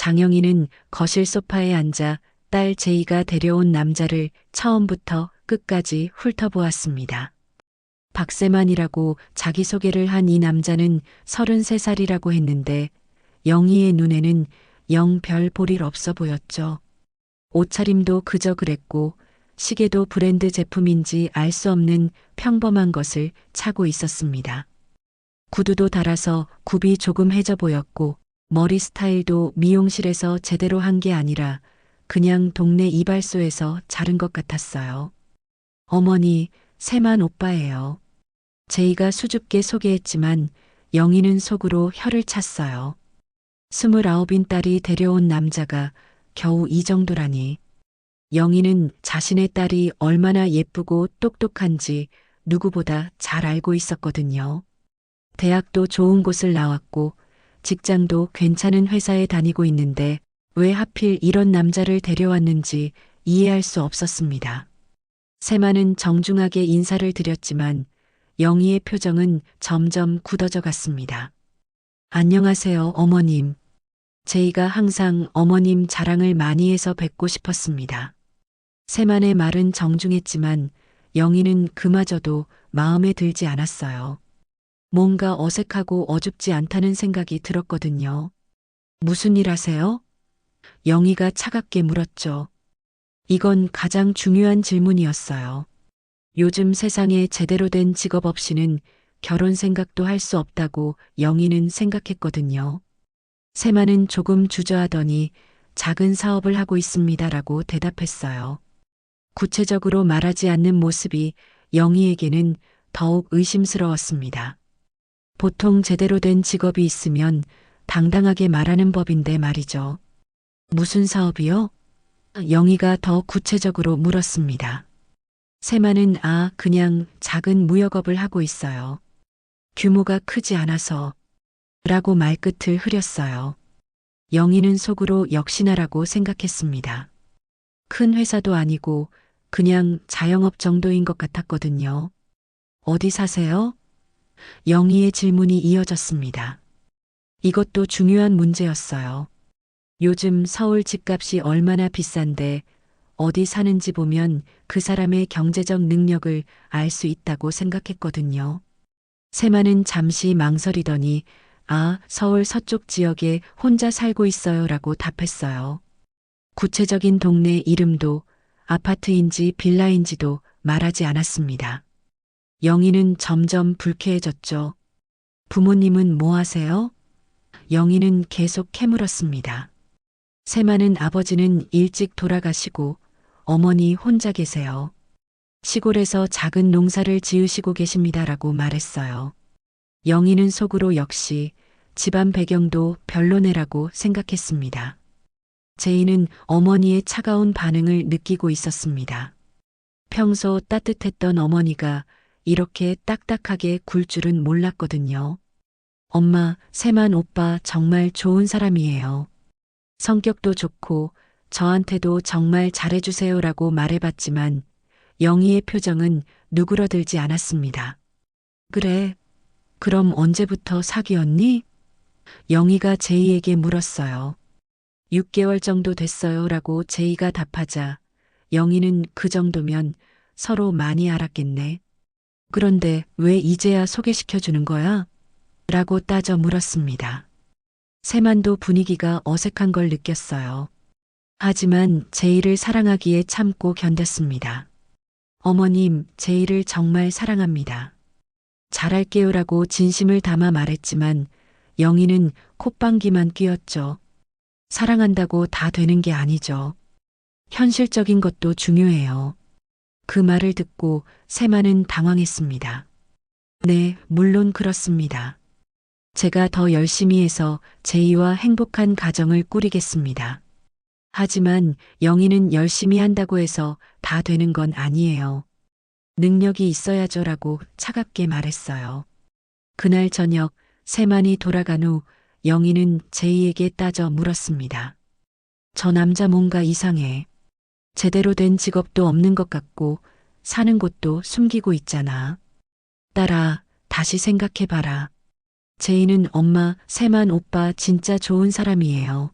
장영희는 거실 소파에 앉아 딸 제이가 데려온 남자를 처음부터 끝까지 훑어보았습니다. 박세만이라고 자기소개를 한 이 남자는 33살이라고 했는데 영희의 눈에는 영 별 볼일 없어 보였죠. 옷차림도 그저 그랬고 시계도 브랜드 제품인지 알 수 없는 평범한 것을 차고 있었습니다. 구두도 달아서 굽이 조금 해져 보였고 머리 스타일도 미용실에서 제대로 한 게 아니라 그냥 동네 이발소에서 자른 것 같았어요. 어머니, 세만 오빠예요. 제이가 수줍게 소개했지만 영희는 속으로 혀를 찼어요. 29인 딸이 데려온 남자가 겨우 이 정도라니. 영희는 자신의 딸이 얼마나 예쁘고 똑똑한지 누구보다 잘 알고 있었거든요. 대학도 좋은 곳을 나왔고 직장도 괜찮은 회사에 다니고 있는데 왜 하필 이런 남자를 데려왔는지 이해할 수 없었습니다. 세만은 정중하게 인사를 드렸지만 영희의 표정은 점점 굳어져 갔습니다. 안녕하세요, 어머님. 제이가 항상 어머님 자랑을 많이 해서 뵙고 싶었습니다. 세만의 말은 정중했지만 영희는 그마저도 마음에 들지 않았어요. 뭔가 어색하고 어줍지 않다는 생각이 들었거든요. 무슨 일 하세요? 영희가 차갑게 물었죠. 이건 가장 중요한 질문이었어요. 요즘 세상에 제대로 된 직업 없이는 결혼 생각도 할 수 없다고 영희는 생각했거든요. 세만은 조금 주저하더니 작은 사업을 하고 있습니다라고 대답했어요. 구체적으로 말하지 않는 모습이 영희에게는 더욱 의심스러웠습니다. 보통 제대로 된 직업이 있으면 당당하게 말하는 법인데 말이죠. 무슨 사업이요? 영희가 더 구체적으로 물었습니다. 세만은 그냥 작은 무역업을 하고 있어요. 규모가 크지 않아서 라고 말끝을 흐렸어요. 영희는 속으로 역시나라고 생각했습니다. 큰 회사도 아니고 그냥 자영업 정도인 것 같았거든요. 어디 사세요? 영희의 질문이 이어졌습니다. 이것도 중요한 문제였어요. 요즘 서울 집값이 얼마나 비싼데 어디 사는지 보면 그 사람의 경제적 능력을 알 수 있다고 생각했거든요. 세만은 잠시 망설이더니 서울 서쪽 지역에 혼자 살고 있어요라고 답했어요. 구체적인 동네 이름도 아파트인지 빌라인지도 말하지 않았습니다. 영희는 점점 불쾌해졌죠. 부모님은 뭐 하세요? 영희는 계속 캐물었습니다. 세만은 아버지는 일찍 돌아가시고 어머니 혼자 계세요. 시골에서 작은 농사를 지으시고 계십니다라고 말했어요. 영희는 속으로 역시 집안 배경도 별로네라고 생각했습니다. 제이는 어머니의 차가운 반응을 느끼고 있었습니다. 평소 따뜻했던 어머니가 이렇게 딱딱하게 굴 줄은 몰랐거든요. 엄마, 세만 오빠 정말 좋은 사람이에요. 성격도 좋고 저한테도 정말 잘해주세요라고 말해봤지만 영희의 표정은 누그러들지 않았습니다. 그래, 그럼 언제부터 사귀었니? 영희가 제이에게 물었어요. 6개월 정도 됐어요라고 제이가 답하자 영희는 그 정도면 서로 많이 알았겠네. 그런데 왜 이제야 소개시켜주는 거야? 라고 따져 물었습니다. 세만도 분위기가 어색한 걸 느꼈어요. 하지만 제이를 사랑하기에 참고 견뎠습니다. 어머님, 제이를 정말 사랑합니다. 잘할게요라고 진심을 담아 말했지만 영희는 콧방귀만 뀌었죠. 사랑한다고 다 되는 게 아니죠. 현실적인 것도 중요해요. 그 말을 듣고 세만은 당황했습니다. 네, 물론 그렇습니다. 제가 더 열심히 해서 제이와 행복한 가정을 꾸리겠습니다. 하지만 영희는 열심히 한다고 해서 다 되는 건 아니에요. 능력이 있어야죠라고 차갑게 말했어요. 그날 저녁 세만이 돌아간 후 영희는 제이에게 따져 물었습니다. 저 남자 뭔가 이상해. 제대로 된 직업도 없는 것 같고 사는 곳도 숨기고 있잖아. 딸아, 다시 생각해봐라. 제이는 엄마, 세만 오빠 진짜 좋은 사람이에요.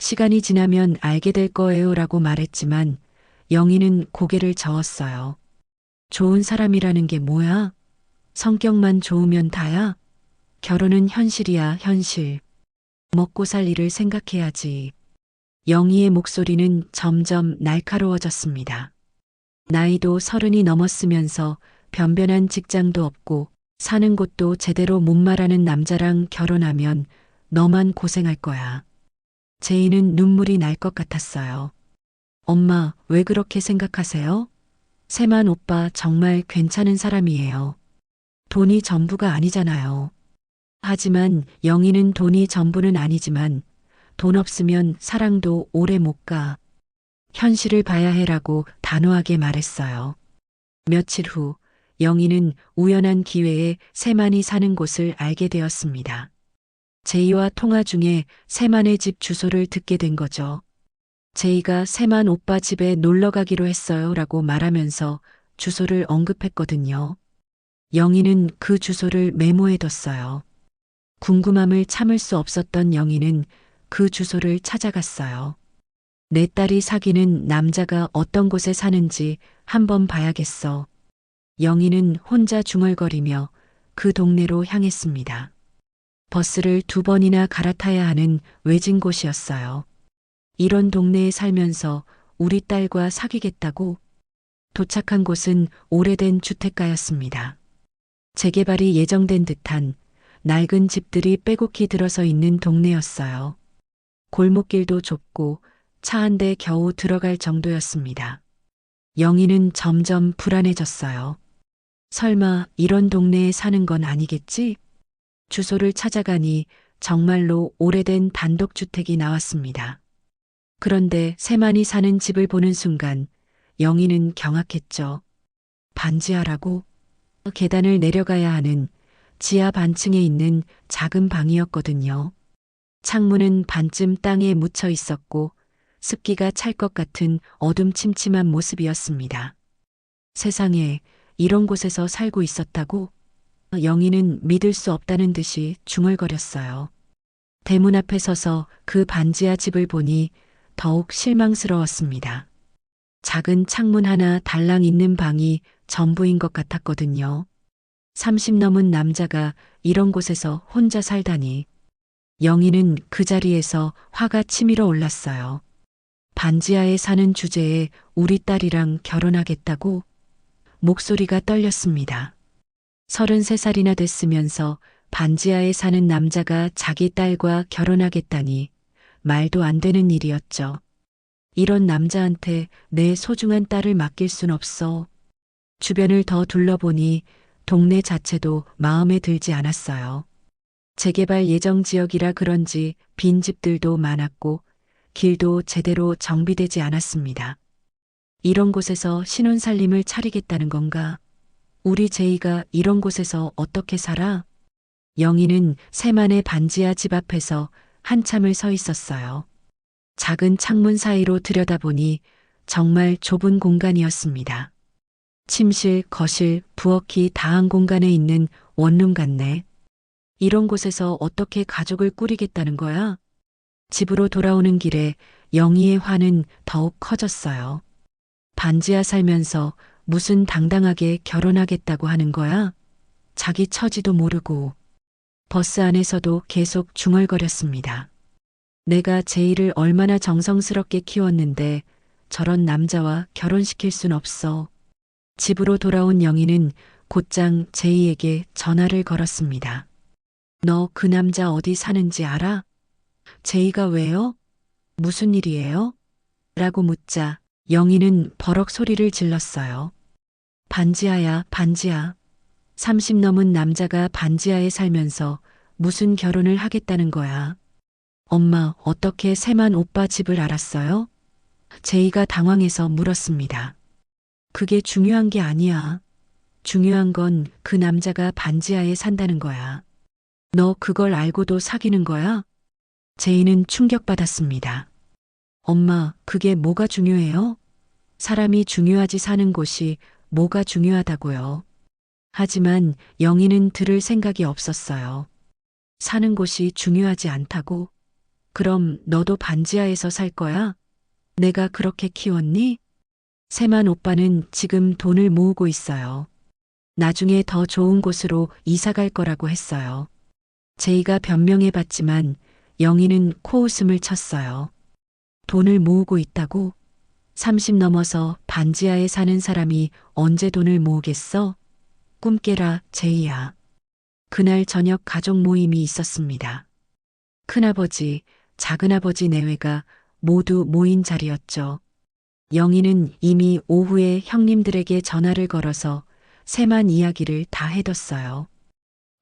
시간이 지나면 알게 될 거예요 라고 말했지만 영희는 고개를 저었어요. 좋은 사람이라는 게 뭐야? 성격만 좋으면 다야? 결혼은 현실이야, 현실. 먹고 살 일을 생각해야지. 영희의 목소리는 점점 날카로워졌습니다. 나이도 30이 넘었으면서 변변한 직장도 없고 사는 곳도 제대로 못 말하는 남자랑 결혼하면 너만 고생할 거야. 제이는 눈물이 날 것 같았어요. 엄마, 왜 그렇게 생각하세요? 세만 오빠 정말 괜찮은 사람이에요. 돈이 전부가 아니잖아요. 하지만 영희는 돈이 전부는 아니지만 돈 없으면 사랑도 오래 못 가. 현실을 봐야 해라고 단호하게 말했어요. 며칠 후 영희는 우연한 기회에 세만이 사는 곳을 알게 되었습니다. 제이와 통화 중에 세만의 집 주소를 듣게 된 거죠. 제이가 세만 오빠 집에 놀러 가기로 했어요 라고 말하면서 주소를 언급했거든요. 영희는 그 주소를 메모해뒀어요. 궁금함을 참을 수 없었던 영희는 그 주소를 찾아갔어요. 내 딸이 사귀는 남자가 어떤 곳에 사는지 한번 봐야겠어. 영희는 혼자 중얼거리며 그 동네로 향했습니다. 버스를 2번이나 갈아타야 하는 외진 곳이었어요. 이런 동네에 살면서 우리 딸과 사귀겠다고? 도착한 곳은 오래된 주택가였습니다. 재개발이 예정된 듯한 낡은 집들이 빼곡히 들어서 있는 동네였어요. 골목길도 좁고 차 한 대 겨우 들어갈 정도였습니다. 영희는 점점 불안해졌어요. 설마 이런 동네에 사는 건 아니겠지? 주소를 찾아가니 정말로 오래된 단독주택이 나왔습니다. 그런데 세만이 사는 집을 보는 순간 영희는 경악했죠. 반지하라고? 계단을 내려가야 하는 지하 반층에 있는 작은 방이었거든요. 창문은 반쯤 땅에 묻혀 있었고 습기가 찰 것 같은 어둠침침한 모습이었습니다. 세상에 이런 곳에서 살고 있었다고? 영희는 믿을 수 없다는 듯이 중얼거렸어요. 대문 앞에 서서 그 반지하 집을 보니 더욱 실망스러웠습니다. 작은 창문 하나 달랑 있는 방이 전부인 것 같았거든요. 30 넘은 남자가 이런 곳에서 혼자 살다니. 영희는 그 자리에서 화가 치밀어 올랐어요. 반지하에 사는 주제에 우리 딸이랑 결혼하겠다고? 목소리가 떨렸습니다. 33살이나 됐으면서 반지하에 사는 남자가 자기 딸과 결혼하겠다니 말도 안 되는 일이었죠. 이런 남자한테 내 소중한 딸을 맡길 순 없어. 주변을 더 둘러보니 동네 자체도 마음에 들지 않았어요. 재개발 예정 지역이라 그런지 빈 집들도 많았고 길도 제대로 정비되지 않았습니다. 이런 곳에서 신혼살림을 차리겠다는 건가? 우리 제이가 이런 곳에서 어떻게 살아? 영희는 세만의 반지하 집 앞에서 한참을 서 있었어요. 작은 창문 사이로 들여다보니 정말 좁은 공간이었습니다. 침실, 거실, 부엌이 다한 공간에 있는 원룸 같네. 이런 곳에서 어떻게 가족을 꾸리겠다는 거야? 집으로 돌아오는 길에 영희의 화는 더욱 커졌어요. 반지하 살면서 무슨 당당하게 결혼하겠다고 하는 거야? 자기 처지도 모르고. 버스 안에서도 계속 중얼거렸습니다. 내가 제이를 얼마나 정성스럽게 키웠는데 저런 남자와 결혼시킬 순 없어. 집으로 돌아온 영희는 곧장 제이에게 전화를 걸었습니다. 너 그 남자 어디 사는지 알아? 제이가 왜요? 무슨 일이에요? 라고 묻자 영희는 버럭 소리를 질렀어요. 반지하야, 반지하. 30 넘은 남자가 반지하에 살면서 무슨 결혼을 하겠다는 거야. 엄마, 어떻게 세만 오빠 집을 알았어요? 제이가 당황해서 물었습니다. 그게 중요한 게 아니야. 중요한 건 그 남자가 반지하에 산다는 거야. 너 그걸 알고도 사귀는 거야? 제이는 충격받았습니다. 엄마, 그게 뭐가 중요해요? 사람이 중요하지 사는 곳이 뭐가 중요하다고요. 하지만 영희는 들을 생각이 없었어요. 사는 곳이 중요하지 않다고? 그럼 너도 반지하에서 살 거야? 내가 그렇게 키웠니? 세만 오빠는 지금 돈을 모으고 있어요. 나중에 더 좋은 곳으로 이사 갈 거라고 했어요. 제이가 변명해 봤지만 영희는 코웃음을 쳤어요. 돈을 모으고 있다고? 30 넘어서 반지하에 사는 사람이 언제 돈을 모으겠어? 꿈 깨라, 제이야. 그날 저녁 가족 모임이 있었습니다. 큰아버지, 작은아버지 내외가 모두 모인 자리였죠. 영희는 이미 오후에 형님들에게 전화를 걸어서 세만 이야기를 다 해뒀어요.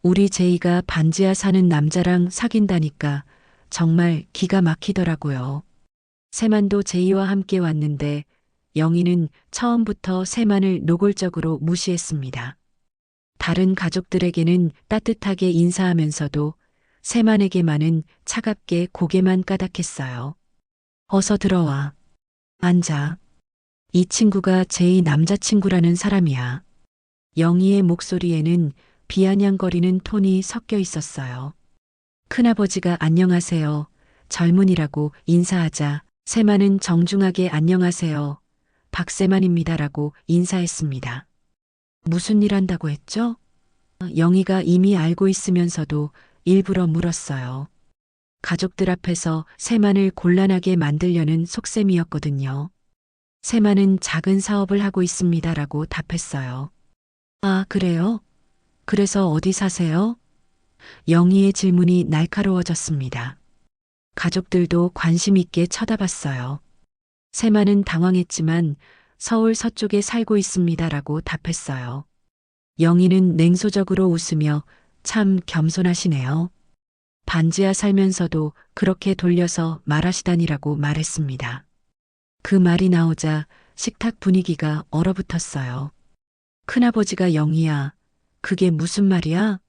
우리 제이가 반지하 사는 남자랑 사귄다니까 정말 기가 막히더라고요. 세만도 제이와 함께 왔는데 영희는 처음부터 세만을 노골적으로 무시했습니다. 다른 가족들에게는 따뜻하게 인사하면서도 세만에게만은 차갑게 고개만 까닥했어요. 어서 들어와. 앉아. 이 친구가 제이 남자친구라는 사람이야. 영희의 목소리에는 비아냥거리는 톤이 섞여 있었어요. 큰아버지가 안녕하세요. 젊은이라고 인사하자 세만은 정중하게 안녕하세요. 박세만입니다라고 인사했습니다. 무슨 일 한다고 했죠? 영희가 이미 알고 있으면서도 일부러 물었어요. 가족들 앞에서 세만을 곤란하게 만들려는 속셈이었거든요. 세만은 작은 사업을 하고 있습니다라고 답했어요. 아, 그래요? 그래서 어디 사세요? 영희의 질문이 날카로워졌습니다. 가족들도 관심 있게 쳐다봤어요. 세만은 당황했지만 서울 서쪽에 살고 있습니다라고 답했어요. 영희는 냉소적으로 웃으며 참 겸손하시네요. 반지하 살면서도 그렇게 돌려서 말하시다니라고 말했습니다. 그 말이 나오자 식탁 분위기가 얼어붙었어요. 큰아버지가 영희야, 그게 무슨 말이야?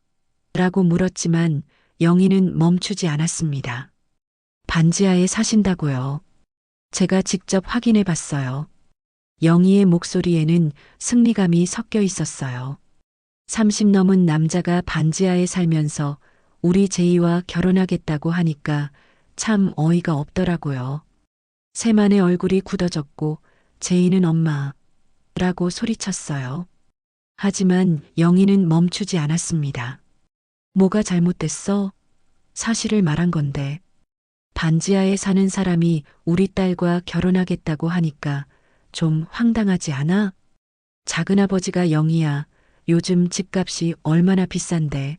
라고 물었지만 영희는 멈추지 않았습니다. 반지하에 사신다고요. 제가 직접 확인해 봤어요. 영희의 목소리에는 승리감이 섞여 있었어요. 30 넘은 남자가 반지하에 살면서 우리 제이와 결혼하겠다고 하니까 참 어이가 없더라고요. 세만의 얼굴이 굳어졌고 제이는 엄마라고 소리쳤어요. 하지만 영희는 멈추지 않았습니다. 뭐가 잘못됐어? 사실을 말한 건데. 반지하에 사는 사람이 우리 딸과 결혼하겠다고 하니까 좀 황당하지 않아? 작은아버지가 영희야, 요즘 집값이 얼마나 비싼데.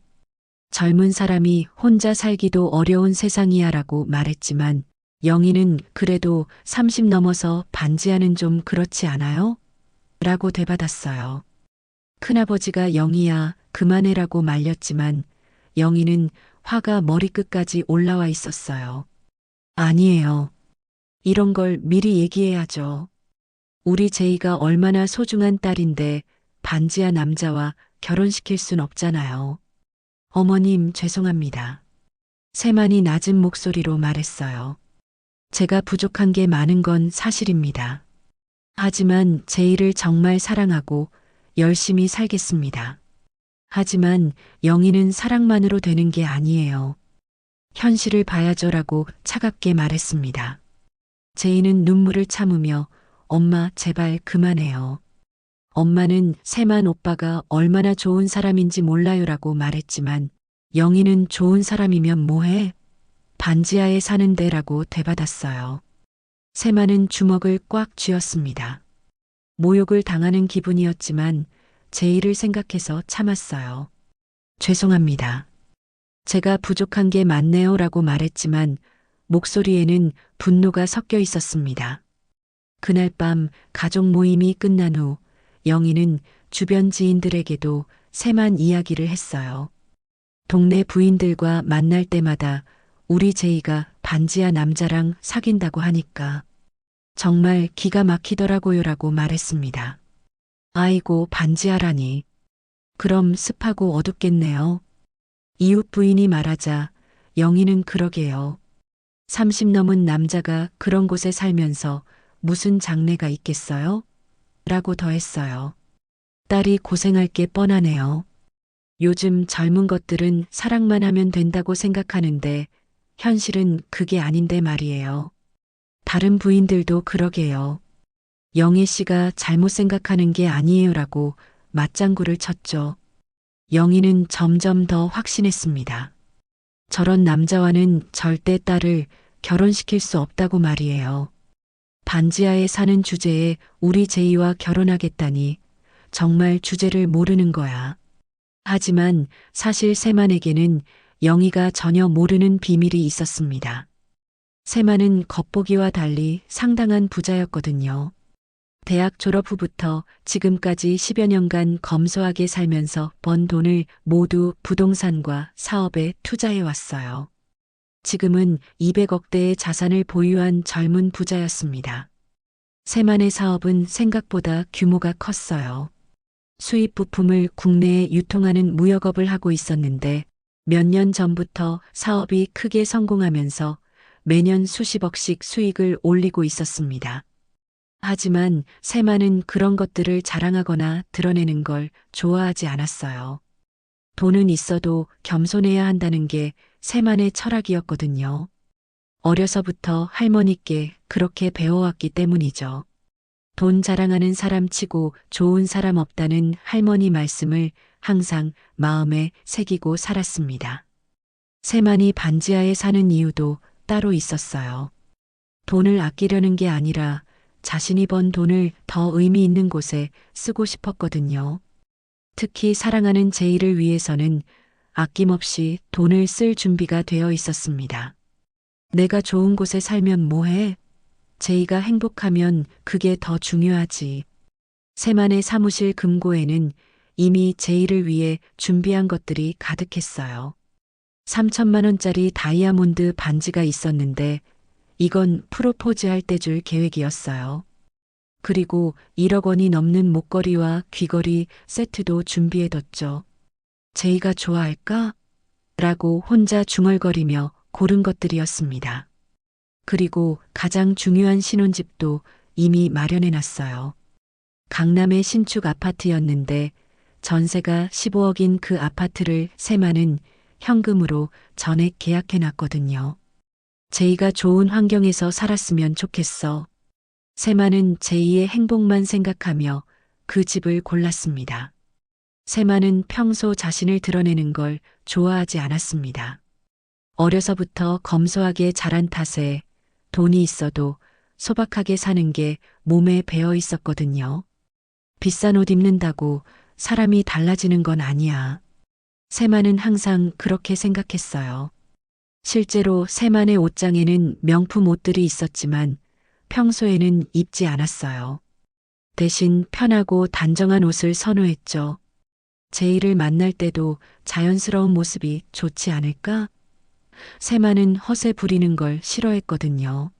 젊은 사람이 혼자 살기도 어려운 세상이야 라고 말했지만 영희는 그래도 30 넘어서 반지하는 좀 그렇지 않아요? 라고 되받았어요. 큰아버지가 영희야, 그만해라고 말렸지만 영희는 화가 머리끝까지 올라와 있었어요. 아니에요. 이런 걸 미리 얘기해야죠. 우리 제이가 얼마나 소중한 딸인데 반지하 남자와 결혼시킬 순 없잖아요. 어머님, 죄송합니다. 세만이 낮은 목소리로 말했어요. 제가 부족한 게 많은 건 사실입니다. 하지만 제이를 정말 사랑하고 열심히 살겠습니다. 하지만 영희는 사랑만으로 되는 게 아니에요. 현실을 봐야죠라고 차갑게 말했습니다. 제이는 눈물을 참으며 엄마 제발 그만해요. 엄마는 세만 오빠가 얼마나 좋은 사람인지 몰라요라고 말했지만 영희는 좋은 사람이면 뭐해? 반지하에 사는데라고 되받았어요. 세만은 주먹을 꽉 쥐었습니다. 모욕을 당하는 기분이었지만 제이를 생각해서 참았어요. 죄송합니다. 제가 부족한 게 많네요라고 말했지만 목소리에는 분노가 섞여 있었습니다. 그날 밤 가족 모임이 끝난 후 영희는 주변 지인들에게도 세만 이야기를 했어요. 동네 부인들과 만날 때마다 우리 제이가 반지하 남자랑 사귄다고 하니까 정말 기가 막히더라고요라고 말했습니다. 아이고, 반지하라니. 그럼 습하고 어둡겠네요. 이웃 부인이 말하자 영희는 그러게요. 30 넘은 남자가 그런 곳에 살면서 무슨 장래가 있겠어요? 라고 더했어요. 딸이 고생할 게 뻔하네요. 요즘 젊은 것들은 사랑만 하면 된다고 생각하는데 현실은 그게 아닌데 말이에요. 다른 부인들도 그러게요. 영애 씨가 잘못 생각하는 게 아니에요라고 맞장구를 쳤죠. 영희는 점점 더 확신했습니다. 저런 남자와는 절대 딸을 결혼시킬 수 없다고 말이에요. 반지하에 사는 주제에 우리 제이와 결혼하겠다니 정말 주제를 모르는 거야. 하지만 사실 세만에게는 영희가 전혀 모르는 비밀이 있었습니다. 세만은 겉보기와 달리 상당한 부자였거든요. 대학 졸업 후부터 지금까지 10여 년간 검소하게 살면서 번 돈을 모두 부동산과 사업에 투자해 왔어요. 지금은 200억대의 자산을 보유한 젊은 부자였습니다. 세만의 사업은 생각보다 규모가 컸어요. 수입 부품을 국내에 유통하는 무역업을 하고 있었는데 몇 년 전부터 사업이 크게 성공하면서 매년 수십억씩 수익을 올리고 있었습니다. 하지만 세만은 그런 것들을 자랑하거나 드러내는 걸 좋아하지 않았어요. 돈은 있어도 겸손해야 한다는 게 세만의 철학이었거든요. 어려서부터 할머니께 그렇게 배워왔기 때문이죠. 돈 자랑하는 사람 치고 좋은 사람 없다는 할머니 말씀을 항상 마음에 새기고 살았습니다. 세만이 반지하에 사는 이유도 따로 있었어요. 돈을 아끼려는 게 아니라 자신이 번 돈을 더 의미 있는 곳에 쓰고 싶었거든요. 특히 사랑하는 제이를 위해서는 아낌없이 돈을 쓸 준비가 되어 있었습니다. 내가 좋은 곳에 살면 뭐해? 제이가 행복하면 그게 더 중요하지. 세만의 사무실 금고에는 이미 제이를 위해 준비한 것들이 가득했어요. 3천만 원짜리 다이아몬드 반지가 있었는데 이건 프로포즈 할 때 줄 계획이었어요. 그리고 1억 원이 넘는 목걸이와 귀걸이 세트도 준비해뒀죠. 제이가 좋아할까? 라고 혼자 중얼거리며 고른 것들이었습니다. 그리고 가장 중요한 신혼집도 이미 마련해놨어요. 강남의 신축 아파트였는데 전세가 15억인 그 아파트를 세만은 현금으로 전액 계약해놨거든요. 제이가 좋은 환경에서 살았으면 좋겠어. 세만은 제이의 행복만 생각하며 그 집을 골랐습니다. 세만은 평소 자신을 드러내는 걸 좋아하지 않았습니다. 어려서부터 검소하게 자란 탓에 돈이 있어도 소박하게 사는 게 몸에 배어 있었거든요. 비싼 옷 입는다고 사람이 달라지는 건 아니야. 세만은 항상 그렇게 생각했어요. 실제로 세만의 옷장에는 명품 옷들이 있었지만 평소에는 입지 않았어요. 대신 편하고 단정한 옷을 선호했죠. 제이를 만날 때도 자연스러운 모습이 좋지 않을까? 세만은 허세 부리는 걸 싫어했거든요.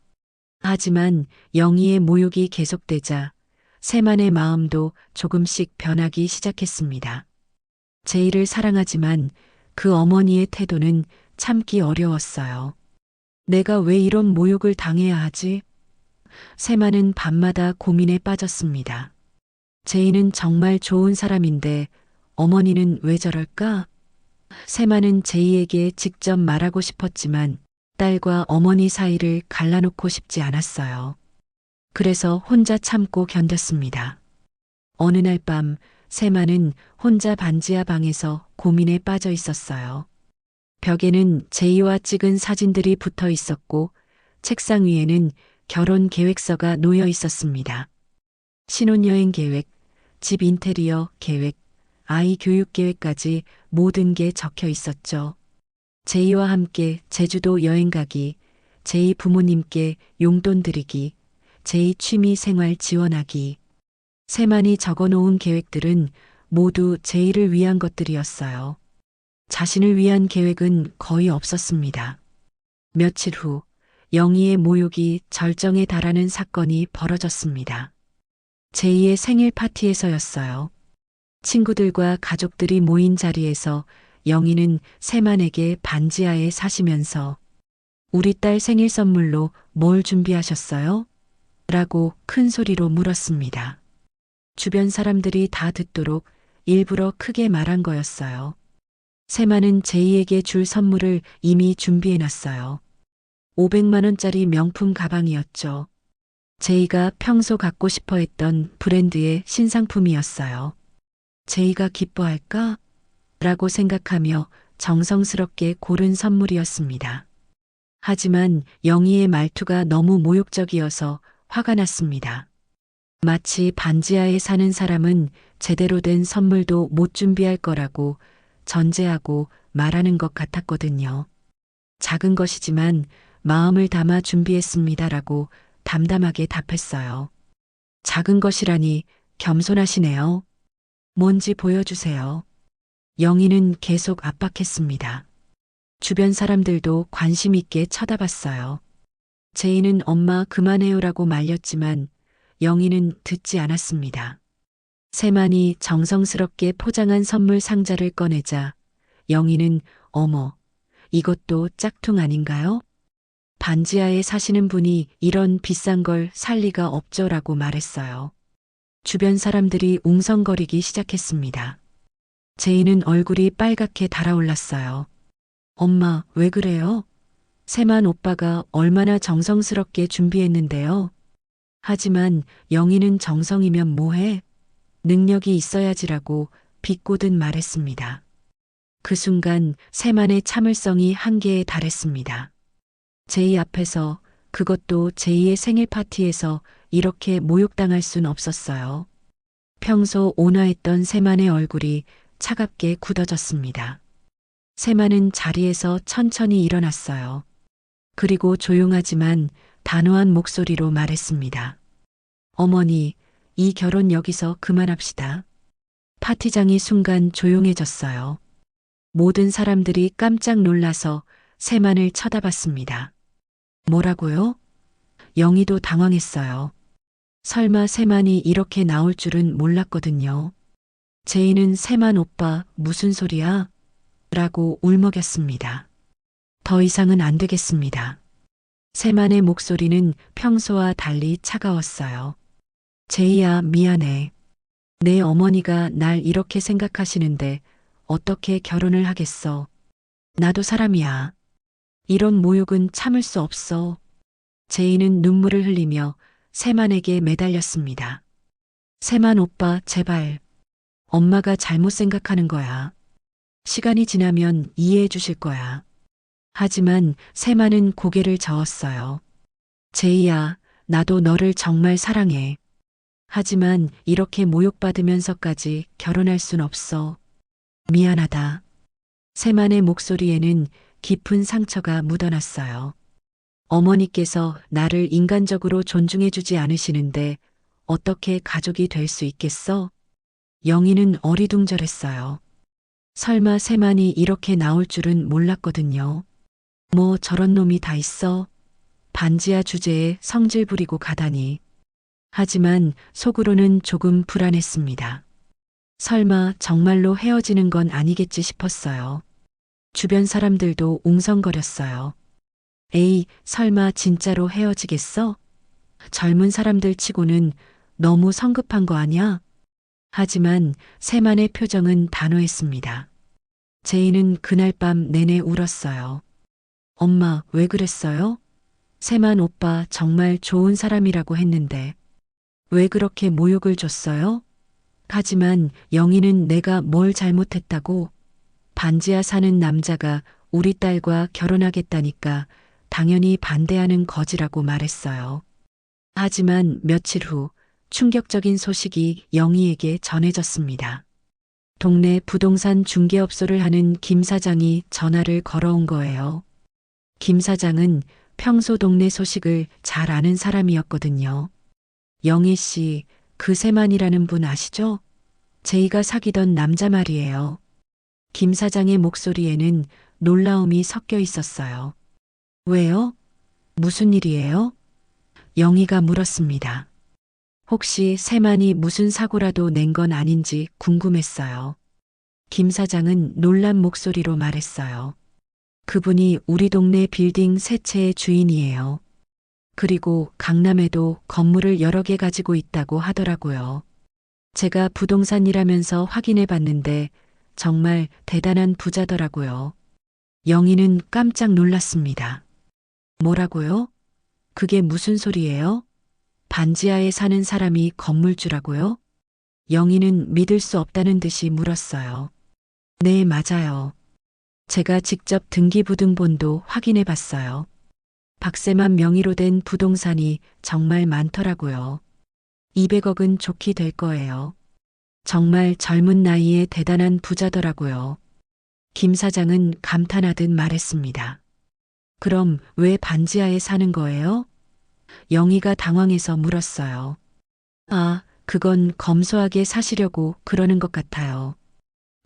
하지만 영희의 모욕이 계속되자 세만의 마음도 조금씩 변하기 시작했습니다. 제이를 사랑하지만 그 어머니의 태도는 참기 어려웠어요. 내가 왜 이런 모욕을 당해야 하지? 세만은 밤마다 고민에 빠졌습니다. 제이는 정말 좋은 사람인데 어머니는 왜 저럴까? 세만은 제이에게 직접 말하고 싶었지만 딸과 어머니 사이를 갈라놓고 싶지 않았어요. 그래서 혼자 참고 견뎠습니다. 어느 날 밤 세만은 혼자 반지하 방에서 고민에 빠져 있었어요. 벽에는 제이와 찍은 사진들이 붙어 있었고 책상 위에는 결혼 계획서가 놓여 있었습니다. 신혼여행 계획, 집 인테리어 계획, 아이 교육 계획까지 모든 게 적혀 있었죠. 제이와 함께 제주도 여행 가기, 제이 부모님께 용돈 드리기, 제이 취미 생활 지원하기. 세만이 적어 놓은 계획들은 모두 제이를 위한 것들이었어요. 자신을 위한 계획은 거의 없었습니다. 며칠 후 영희의 모욕이 절정에 달하는 사건이 벌어졌습니다. 제이의 생일 파티에서였어요. 친구들과 가족들이 모인 자리에서 영희는 세만에게 반지하에 사시면서 우리 딸 생일 선물로 뭘 준비하셨어요? 라고 큰 소리로 물었습니다. 주변 사람들이 다 듣도록 일부러 크게 말한 거였어요. 세만은 제이에게 줄 선물을 이미 준비해놨어요. 500만 원짜리 명품 가방이었죠. 제이가 평소 갖고 싶어 했던 브랜드의 신상품이었어요. 제이가 기뻐할까? 라고 생각하며 정성스럽게 고른 선물이었습니다. 하지만 영희의 말투가 너무 모욕적이어서 화가 났습니다. 마치 반지하에 사는 사람은 제대로 된 선물도 못 준비할 거라고 전제하고 말하는 것 같았거든요. 작은 것이지만 마음을 담아 준비했습니다라고 담담하게 답했어요. 작은 것이라니 겸손하시네요. 뭔지 보여주세요. 영희는 계속 압박했습니다. 주변 사람들도 관심 있게 쳐다봤어요. 제이는 엄마 그만해요라고 말렸지만 영희는 듣지 않았습니다. 세만이 정성스럽게 포장한 선물 상자를 꺼내자 영희는 어머, 이것도 짝퉁 아닌가요? 반지하에 사시는 분이 이런 비싼 걸 살 리가 없죠라고 말했어요. 주변 사람들이 웅성거리기 시작했습니다. 제이는 얼굴이 빨갛게 달아올랐어요. 엄마, 왜 그래요? 세만 오빠가 얼마나 정성스럽게 준비했는데요. 하지만 영희는 정성이면 뭐해? 능력이 있어야지라고 비꼬듯 말했습니다. 그 순간 세만의 참을성이 한계에 달했습니다. 제이 앞에서, 그것도 제이의 생일 파티에서 이렇게 모욕당할 순 없었어요. 평소 온화했던 세만의 얼굴이 차갑게 굳어졌습니다. 세만은 자리에서 천천히 일어났어요. 그리고 조용하지만 단호한 목소리로 말했습니다. 어머니, 이 결혼 여기서 그만합시다. 파티장이 순간 조용해졌어요. 모든 사람들이 깜짝 놀라서 세만을 쳐다봤습니다. 뭐라고요? 영희도 당황했어요. 설마 세만이 이렇게 나올 줄은 몰랐거든요. 제이는 세만 오빠 무슨 소리야? 라고 울먹였습니다. 더 이상은 안 되겠습니다. 세만의 목소리는 평소와 달리 차가웠어요. 제이야, 미안해. 내 어머니가 날 이렇게 생각하시는데 어떻게 결혼을 하겠어. 나도 사람이야. 이런 모욕은 참을 수 없어. 제이는 눈물을 흘리며 세만에게 매달렸습니다. 세만 오빠, 제발. 엄마가 잘못 생각하는 거야. 시간이 지나면 이해해 주실 거야. 하지만 세만은 고개를 저었어요. 제이야, 나도 너를 정말 사랑해. 하지만 이렇게 모욕받으면서까지 결혼할 순 없어. 미안하다. 세만의 목소리에는 깊은 상처가 묻어났어요. 어머니께서 나를 인간적으로 존중해주지 않으시는데 어떻게 가족이 될 수 있겠어? 영희는 어리둥절했어요. 설마 세만이 이렇게 나올 줄은 몰랐거든요. 뭐 저런 놈이 다 있어? 반지하 주제에 성질 부리고 가다니. 하지만 속으로는 조금 불안했습니다. 설마 정말로 헤어지는 건 아니겠지 싶었어요. 주변 사람들도 웅성거렸어요. 에이, 설마 진짜로 헤어지겠어? 젊은 사람들 치고는 너무 성급한 거 아냐? 하지만 세만의 표정은 단호했습니다. 제이는 그날 밤 내내 울었어요. 엄마, 왜 그랬어요? 세만 오빠 정말 좋은 사람이라고 했는데 왜 그렇게 모욕을 줬어요? 하지만 영희는 내가 뭘 잘못했다고? 반지하 사는 남자가 우리 딸과 결혼하겠다니까 당연히 반대하는 거지라고 말했어요. 하지만 며칠 후 충격적인 소식이 영희에게 전해졌습니다. 동네 부동산 중개업소를 하는 김 사장이 전화를 걸어온 거예요. 김 사장은 평소 동네 소식을 잘 아는 사람이었거든요. 영희 씨, 그 세만이라는 분 아시죠? 제이가 사귀던 남자 말이에요. 김 사장의 목소리에는 놀라움이 섞여 있었어요. 왜요? 무슨 일이에요? 영희가 물었습니다. 혹시 세만이 무슨 사고라도 낸 건 아닌지 궁금했어요. 김 사장은 놀란 목소리로 말했어요. 그분이 우리 동네 빌딩 세 채의 주인이에요. 그리고 강남에도 건물을 여러 개 가지고 있다고 하더라고요. 제가 부동산 일하면서 확인해 봤는데 정말 대단한 부자더라고요. 영희는 깜짝 놀랐습니다. 뭐라고요? 그게 무슨 소리예요? 반지하에 사는 사람이 건물주라고요? 영희는 믿을 수 없다는 듯이 물었어요. 네, 맞아요. 제가 직접 등기부등본도 확인해 봤어요. 박세만 명의로 된 부동산이 정말 많더라고요. 200억은 좋게 될 거예요. 정말 젊은 나이에 대단한 부자더라고요. 김 사장은 감탄하듯 말했습니다. 그럼 왜 반지하에 사는 거예요? 영희가 당황해서 물었어요. 아, 그건 검소하게 사시려고 그러는 것 같아요.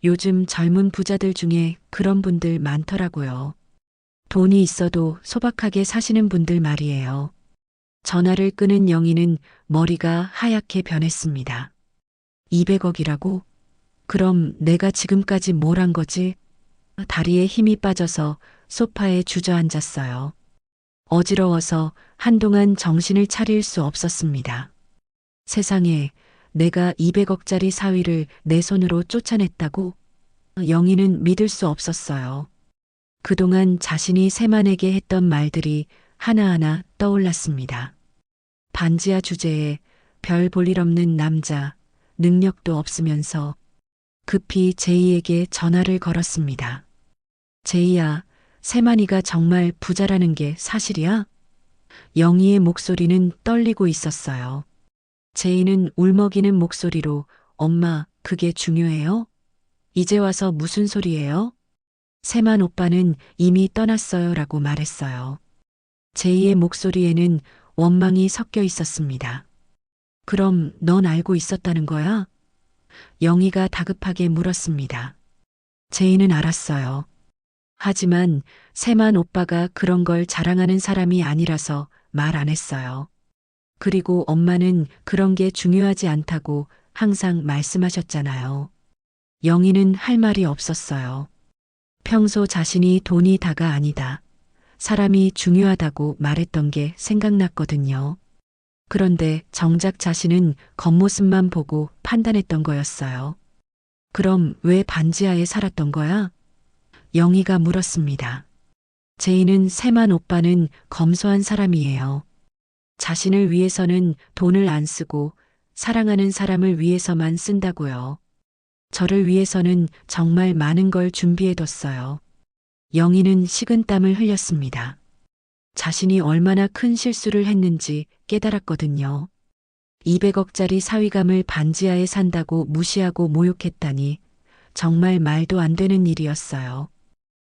요즘 젊은 부자들 중에 그런 분들 많더라고요. 돈이 있어도 소박하게 사시는 분들 말이에요. 전화를 끊은 영희는 머리가 하얗게 변했습니다. 200억이라고? 그럼 내가 지금까지 뭘 한 거지? 다리에 힘이 빠져서 소파에 주저앉았어요. 어지러워서 한동안 정신을 차릴 수 없었습니다. 세상에, 내가 200억짜리 사위를 내 손으로 쫓아냈다고? 영희는 믿을 수 없었어요. 그동안 자신이 세만에게 했던 말들이 하나하나 떠올랐습니다. 반지하 주제에 별 볼 일 없는 남자, 능력도 없으면서 급히 제이에게 전화를 걸었습니다. 제이야, 세만이가 정말 부자라는 게 사실이야? 영희의 목소리는 떨리고 있었어요. 제이는 울먹이는 목소리로 엄마, 그게 중요해요? 이제 와서 무슨 소리예요? 세만 오빠는 이미 떠났어요 라고 말했어요. 제이의 목소리에는 원망이 섞여 있었습니다. 그럼 넌 알고 있었다는 거야? 영희가 다급하게 물었습니다. 제이는 알았어요. 하지만 세만 오빠가 그런 걸 자랑하는 사람이 아니라서 말 안 했어요. 그리고 엄마는 그런 게 중요하지 않다고 항상 말씀하셨잖아요. 영희는 할 말이 없었어요. 평소 자신이 돈이 다가 아니다. 사람이 중요하다고 말했던 게 생각났거든요. 그런데 정작 자신은 겉모습만 보고 판단했던 거였어요. 그럼 왜 반지하에 살았던 거야? 영희가 물었습니다. 제이는 세만 오빠는 검소한 사람이에요. 자신을 위해서는 돈을 안 쓰고 사랑하는 사람을 위해서만 쓴다고요. 저를 위해서는 정말 많은 걸 준비해뒀어요. 영희는 식은땀을 흘렸습니다. 자신이 얼마나 큰 실수를 했는지 깨달았거든요. 200억짜리 사위감을 반지하에 산다고 무시하고 모욕했다니 정말 말도 안 되는 일이었어요.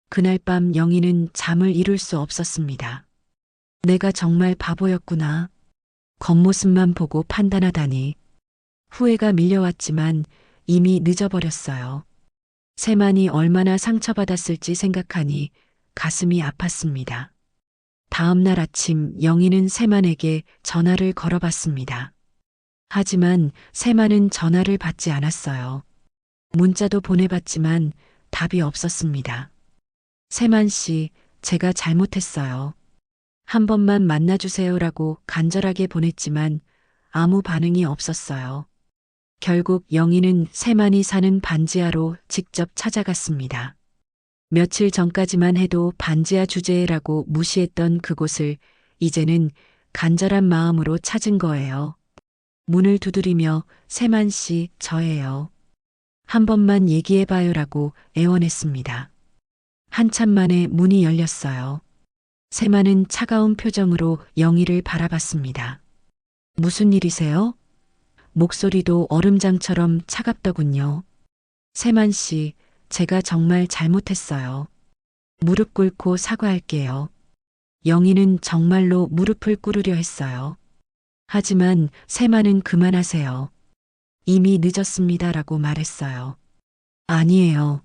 그날 밤 영희는 잠을 이룰 수 없었습니다. 내가 정말 바보였구나. 겉모습만 보고 판단하다니. 후회가 밀려왔지만 이미 늦어버렸어요. 세만이 얼마나 상처받았을지 생각하니 가슴이 아팠습니다. 다음 날 아침 영희는 세만에게 전화를 걸어봤습니다. 하지만 세만은 전화를 받지 않았어요. 문자도 보내봤지만 답이 없었습니다. 세만 씨, 제가 잘못했어요. 한 번만 만나주세요라고 간절하게 보냈지만 아무 반응이 없었어요. 결국 영희는 세만이 사는 반지하로 직접 찾아갔습니다. 며칠 전까지만 해도 반지하 주제라고 무시했던 그곳을 이제는 간절한 마음으로 찾은 거예요. 문을 두드리며 세만 씨, 저예요. 한 번만 얘기해봐요라고 애원했습니다. 한참 만에 문이 열렸어요. 세만은 차가운 표정으로 영희를 바라봤습니다. 무슨 일이세요? 목소리도 얼음장처럼 차갑더군요. 세만 씨, 제가 정말 잘못했어요. 무릎 꿇고 사과할게요. 영희는 정말로 무릎을 꿇으려 했어요. 하지만 세만은 그만하세요. 이미 늦었습니다라고 말했어요. 아니에요.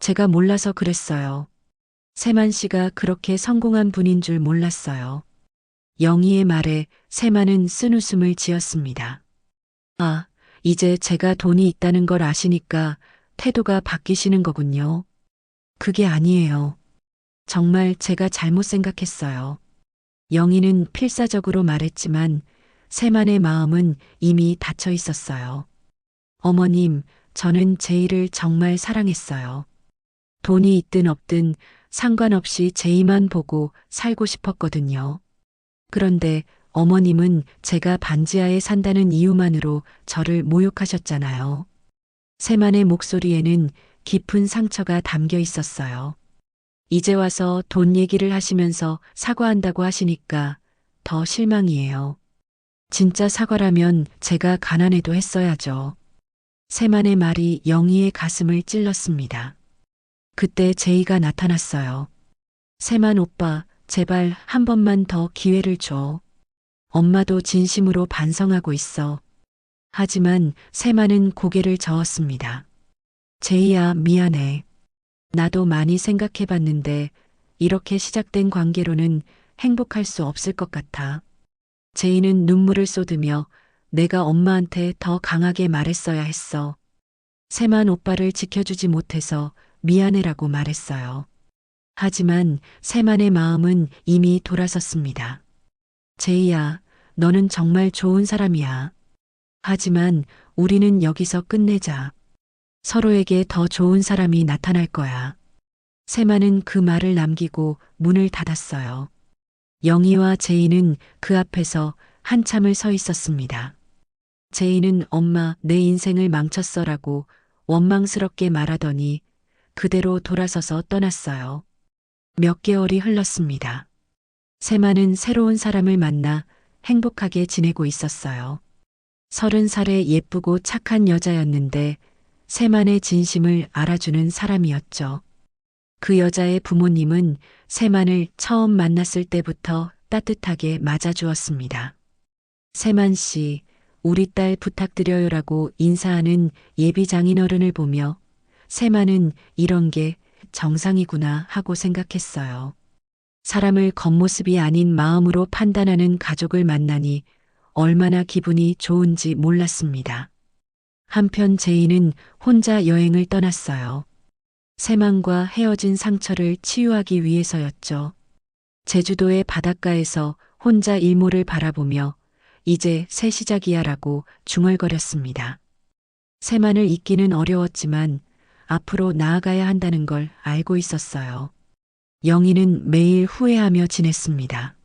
제가 몰라서 그랬어요. 세만 씨가 그렇게 성공한 분인 줄 몰랐어요. 영희의 말에 세만은 쓴웃음을 지었습니다. 아, 이제 제가 돈이 있다는 걸 아시니까 태도가 바뀌시는 거군요. 그게 아니에요. 정말 제가 잘못 생각했어요. 영희는 필사적으로 말했지만 세만의 마음은 이미 닫혀 있었어요. 어머님, 저는 제이를 정말 사랑했어요. 돈이 있든 없든 상관없이 제이만 보고 살고 싶었거든요. 그런데 어머님은 제가 반지하에 산다는 이유만으로 저를 모욕하셨잖아요. 세만의 목소리에는 깊은 상처가 담겨 있었어요. 이제 와서 돈 얘기를 하시면서 사과한다고 하시니까 더 실망이에요. 진짜 사과라면 제가 가난해도 했어야죠. 세만의 말이 영희의 가슴을 찔렀습니다. 그때 제이가 나타났어요. 세만 오빠, 제발 한 번만 더 기회를 줘. 엄마도 진심으로 반성하고 있어. 하지만 세만은 고개를 저었습니다. 제이야, 미안해. 나도 많이 생각해 봤는데 이렇게 시작된 관계로는 행복할 수 없을 것 같아. 제이는 눈물을 쏟으며 내가 엄마한테 더 강하게 말했어야 했어. 세만 오빠를 지켜주지 못해서 미안해라고 말했어요. 하지만 세만의 마음은 이미 돌아섰습니다. 제이야, 너는 정말 좋은 사람이야. 하지만 우리는 여기서 끝내자. 서로에게 더 좋은 사람이 나타날 거야. 세만은 그 말을 남기고 문을 닫았어요. 영희와 제이는 그 앞에서 한참을 서 있었습니다. 제이는 엄마, 내 인생을 망쳤어라고 원망스럽게 말하더니 그대로 돌아서서 떠났어요. 몇 개월이 흘렀습니다. 세만은 새로운 사람을 만나 행복하게 지내고 있었어요. 30살의 예쁘고 착한 여자였는데 세만의 진심을 알아주는 사람이었죠. 그 여자의 부모님은 세만을 처음 만났을 때부터 따뜻하게 맞아주었습니다. 세만 씨, 우리 딸 부탁드려요라고 인사하는 예비 장인어른을 보며 세만은 이런 게 정상이구나 하고 생각했어요. 사람을 겉모습이 아닌 마음으로 판단하는 가족을 만나니 얼마나 기분이 좋은지 몰랐습니다. 한편 제이는 혼자 여행을 떠났어요. 세만과 헤어진 상처를 치유하기 위해서였죠. 제주도의 바닷가에서 혼자 일몰을 바라보며 이제 새 시작이야라고 중얼거렸습니다. 세만을 잊기는 어려웠지만 앞으로 나아가야 한다는 걸 알고 있었어요. 영희는 매일 후회하며 지냈습니다.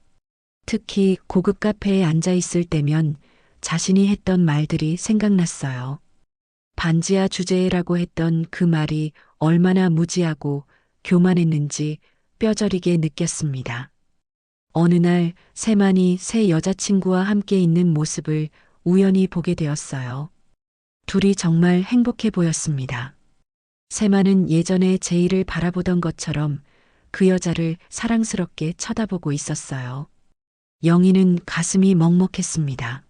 특히 고급 카페에 앉아 있을 때면 자신이 했던 말들이 생각났어요. 반지하 주제라고 했던 그 말이 얼마나 무지하고 교만했는지 뼈저리게 느꼈습니다. 어느 날 세만이 새 여자친구와 함께 있는 모습을 우연히 보게 되었어요. 둘이 정말 행복해 보였습니다. 세만은 예전에 제이를 바라보던 것처럼 그 여자를 사랑스럽게 쳐다보고 있었어요. 영희는 가슴이 먹먹했습니다.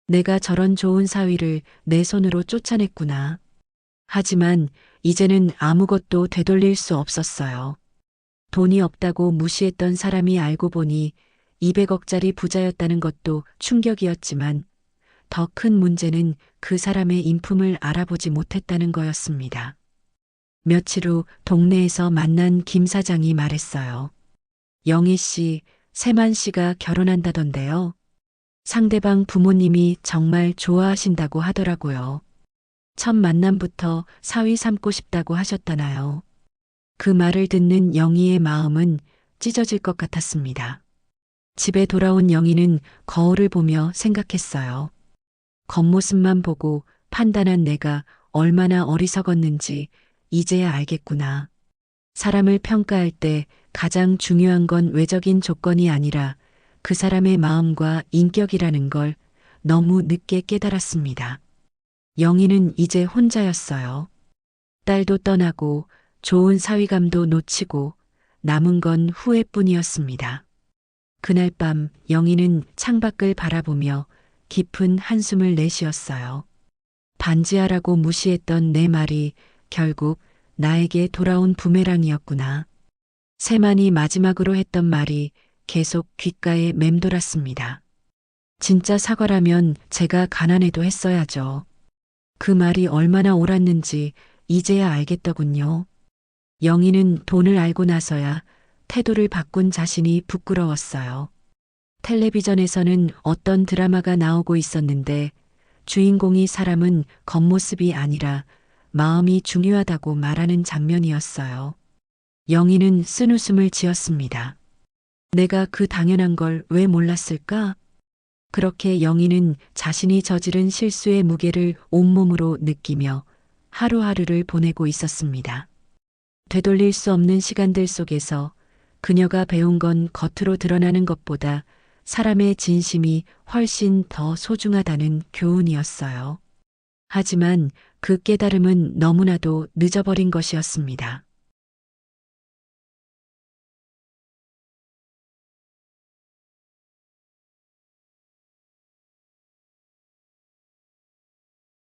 내가 저런 좋은 사위를 내 손으로 쫓아냈구나. 하지만 이제는 아무것도 되돌릴 수 없었어요. 돈이 없다고 무시했던 사람이 알고 보니 200억짜리 부자였다는 것도 충격이었지만 더 큰 문제는 그 사람의 인품을 알아보지 못했다는 거였습니다. 며칠 후 동네에서 만난 김 사장이 말했어요. 영희 씨, 세만 씨가 결혼한다던데요. 상대방 부모님이 정말 좋아하신다고 하더라고요. 첫 만남부터 사위 삼고 싶다고 하셨다나요. 그 말을 듣는 영희의 마음은 찢어질 것 같았습니다. 집에 돌아온 영희는 거울을 보며 생각했어요. 겉모습만 보고 판단한 내가 얼마나 어리석었는지 이제야 알겠구나. 사람을 평가할 때 가장 중요한 건 외적인 조건이 아니라 그 사람의 마음과 인격이라는 걸 너무 늦게 깨달았습니다. 영희는 이제 혼자였어요. 딸도 떠나고 좋은 사위감도 놓치고 남은 건 후회뿐이었습니다. 그날 밤 영희는 창밖을 바라보며 깊은 한숨을 내쉬었어요. 반지하라고 무시했던 내 말이 결국 나에게 돌아온 부메랑이었구나. 세만이 마지막으로 했던 말이 계속 귓가에 맴돌았습니다. 진짜 사과라면 제가 가난해도 했어야죠. 그 말이 얼마나 옳았는지 이제야 알겠더군요. 영희는 돈을 알고 나서야 태도를 바꾼 자신이 부끄러웠어요. 텔레비전에서는 어떤 드라마가 나오고 있었는데 주인공이 사람은 겉모습이 아니라 마음이 중요하다고 말하는 장면이었어요. 영희는 쓴웃음을 지었습니다. 내가 그 당연한 걸 왜 몰랐을까? 그렇게 영희는 자신이 저지른 실수의 무게를 온몸으로 느끼며 하루하루를 보내고 있었습니다. 되돌릴 수 없는 시간들 속에서 그녀가 배운 건 겉으로 드러나는 것보다 사람의 진심이 훨씬 더 소중하다는 교훈이었어요. 하지만 그 깨달음은 너무나도 늦어버린 것이었습니다.